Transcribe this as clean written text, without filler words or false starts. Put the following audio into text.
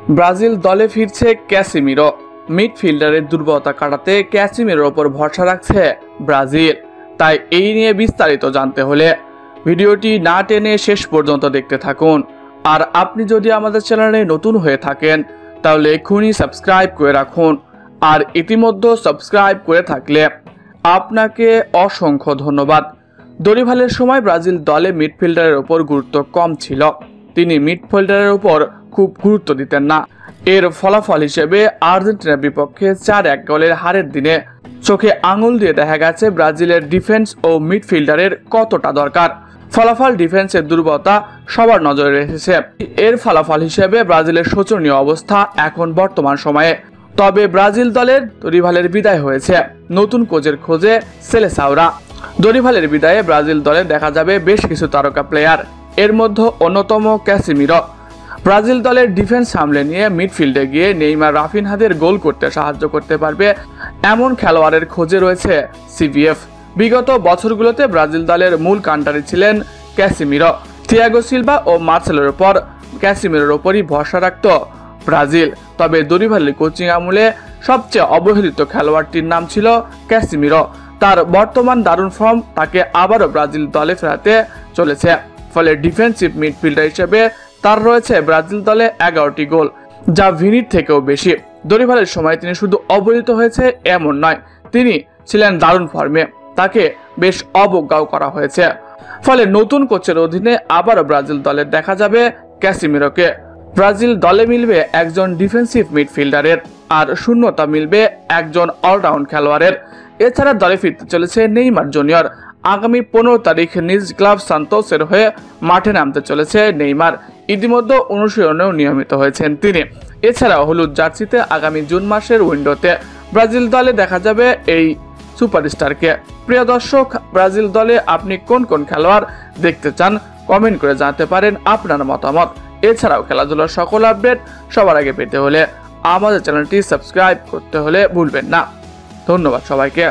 Brazil দলে ফিরছে Casemiro. মিডফিল্ডারের দুর্বলতা কাটাতে ক্যাসিমিরোর ওপর ভরসা রাখছে ব্রাজিল। তাই এই নিয়ে বিস্তারিত জানতে হলে ভিডিওটি না টেনে শেষ পর্যন্ত দেখতে থাকুন। আর আপনি যদি আমাদের চ্যানেলে নতুন হয়ে থাকেন তাহলে এক্ষুনি সাবস্ক্রাইব করে রাখুন। আর ইতিমধ্যে সাবস্ক্রাইব করে থাকলে আপনাকে অসংখ্য ধন্যবাদ। দরিভালের সময় ব্রাজিল দলে মিডফিল্ডারের ওপর গুরুত্ব কম ছিল। তিনি মিডফিল্ডারের উপর খুব গুরুত্ব দিতেন না। এর ফলাফল হিসেবে আর্জেন্টিনার বিপক্ষে 4-1 গোলের হারের দিনে চোখে আঙুল দিয়ে দেখা গেছে ব্রাজিলের ডিফেন্স ও মিডফিল্ডারের কতটা দরকার। ফলাফল ডিফেন্সের দুর্বলতা সবার নজরে এসেছে। এর ফলাফল হিসেবে ব্রাজিলের শোচনীয় অবস্থা এখন বর্তমান সময়ে। তবে ব্রাজিল দলের দরিভালের বিদায় হয়েছে। নতুন কোচের খোঁজে সেলেসাওরা। দরিভালের বিদায়ে ব্রাজিল দলে দেখা যাবে বেশ কিছু তারকা প্লেয়ার। এর মধ্যে অন্যতম ক্যাসিমিরো। ব্রাজিল দলের ডিফেন্স সামলে নিয়ে মিডফিল্ডে গিয়ে নেইমার রাফিনহাদের গোল করতে সাহায্য করতে পারবে এমন খেলোয়াড়ের খোঁজে রয়েছে সিভিএফ। বিগত বছরগুলোতে ব্রাজিল দলের মূল কান্ডারি ছিলেন ক্যাসিমিরো। থিয়াগো সিলভা ও মার্সেলোর উপর ক্যাসিমিরোর ওপরই ভরসা রাখত ব্রাজিল। তবে দরিভালের কোচিং আমলে সবচেয়ে অবহেলিত খেলোয়াড়টির নাম ছিল ক্যাসিমিরো। তার বর্তমান দারুণ ফর্ম তাকে আবারও ব্রাজিল দলে ফেরাতে চলেছে। ফলে ডিফেন্সিভ মিডফিল্ডার হিসেবে তার রয়েছে ব্রাজিল দলে 11টি গোল, যা ভিনির থেকেও বেশি। দরিভালের সময় তিনি শুধু অবহেলিত হয়েছে এমন নয়, তিনি ছিলেন দারুণ ফর্মে। তাকে বেশ অবজ্ঞাও করা হয়েছে। ফলে নতুন কোচের অধীনে আবারও ব্রাজিল দলে দেখা যাবে ক্যাসিমিরোকে। ব্রাজিল দলে মিলবে একজন ডিফেন্সিভ মিডফিল্ডারের, আর শূন্যতা মিলবে একজন অলরাউন্ড খেলোয়াড়ের। এছাড়া দলে ফিরতে চলেছে নেইমার জুনিয়র। আগামী 15 তারিখ নিজ ক্লাব সান্তোসের হয়ে মাঠে নামতে চলেছে নেইমার। ইতিমধ্যে অনুশীলনেও নিয়মিত হয়েছেন তিনি। এছাড়াও হলুদ জার্সিতে আগামী জুন মাসের উইন্ডোতে ব্রাজিল দলে দেখা যাবে এই সুপারস্টারকে। প্রিয় দর্শক, ব্রাজিল দলে আপনি কোন কোন খেলোয়াড় দেখতে চান কমেন্ট করে জানাতে পারেন আপনার মতামত। এছাড়াও খেলাধুলার সকল আপডেট সবার আগে পেতে হলে আমাদের চ্যানেলটি সাবস্ক্রাইব করতে হলে ভুলবেন না। ধন্যবাদ সবাইকে।